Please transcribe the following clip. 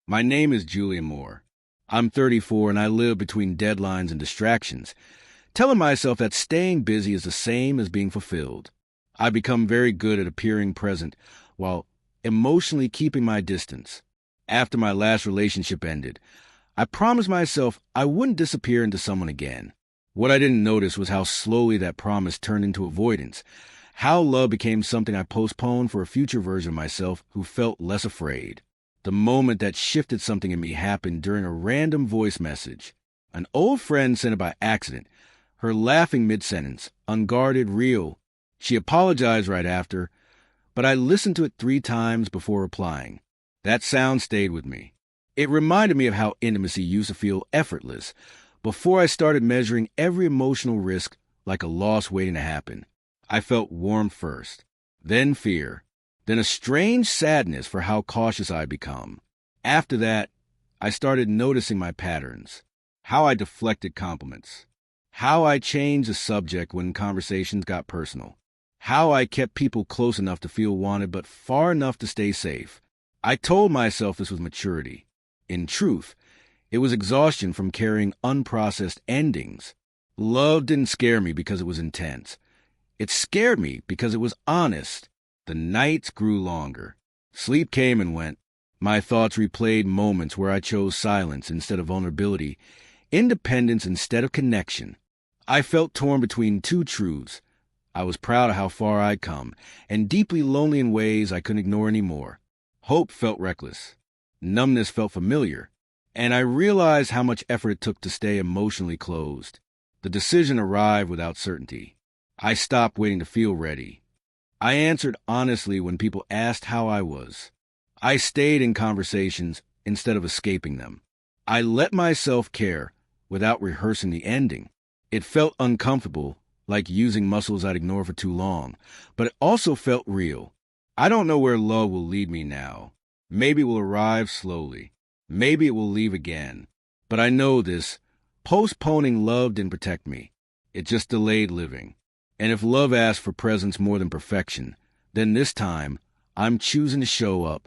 My name is Julian Moore. I'm 34 and I live between deadlines and distractions, telling myself that staying busy is the same as being fulfilled. I've become very good at appearing present while emotionally keeping my distance. After my last relationship ended, I promised myself I wouldn't disappear into someone again. What I didn't notice was how slowly that promise turned into avoidance, how love became something I postponed for a future version of myself who felt less afraid. The moment that shifted something in me happened during a random voice message. An old friend sent it by accident, her laughing mid-sentence, unguarded, real. She apologized right after, but I listened to it 3 times before replying. That sound stayed with me. It reminded me of how intimacy used to feel effortless before I started measuring every emotional risk like a loss waiting to happen. I felt warmth first, then fear, then a strange sadness for how cautious I'd become. After that, I started noticing my patterns, how I deflected compliments, how I changed the subject when conversations got personal, how I kept people close enough to feel wanted but far enough to stay safe. I told myself this was maturity. In truth, it was exhaustion from carrying unprocessed endings. Love didn't scare me because it was intense. It scared me because it was honest. The nights grew longer. Sleep came and went. My thoughts replayed moments where I chose silence instead of vulnerability, independence instead of connection. I felt torn between 2 truths. I was proud of how far I'd come, and deeply lonely in ways I couldn't ignore anymore. Hope felt reckless. Numbness felt familiar. And I realized how much effort it took to stay emotionally closed. The decision arrived without certainty. I stopped waiting to feel ready. I answered honestly when people asked how I was. I stayed in conversations instead of escaping them. I let myself care without rehearsing the ending. It felt uncomfortable, like using muscles I'd ignored for too long, but it also felt real. I don't know where love will lead me now. Maybe it will arrive slowly. Maybe it will leave again. But I know this. Postponing love didn't protect me. It just delayed living. And if love asks for presence more than perfection, then this time, I'm choosing to show up,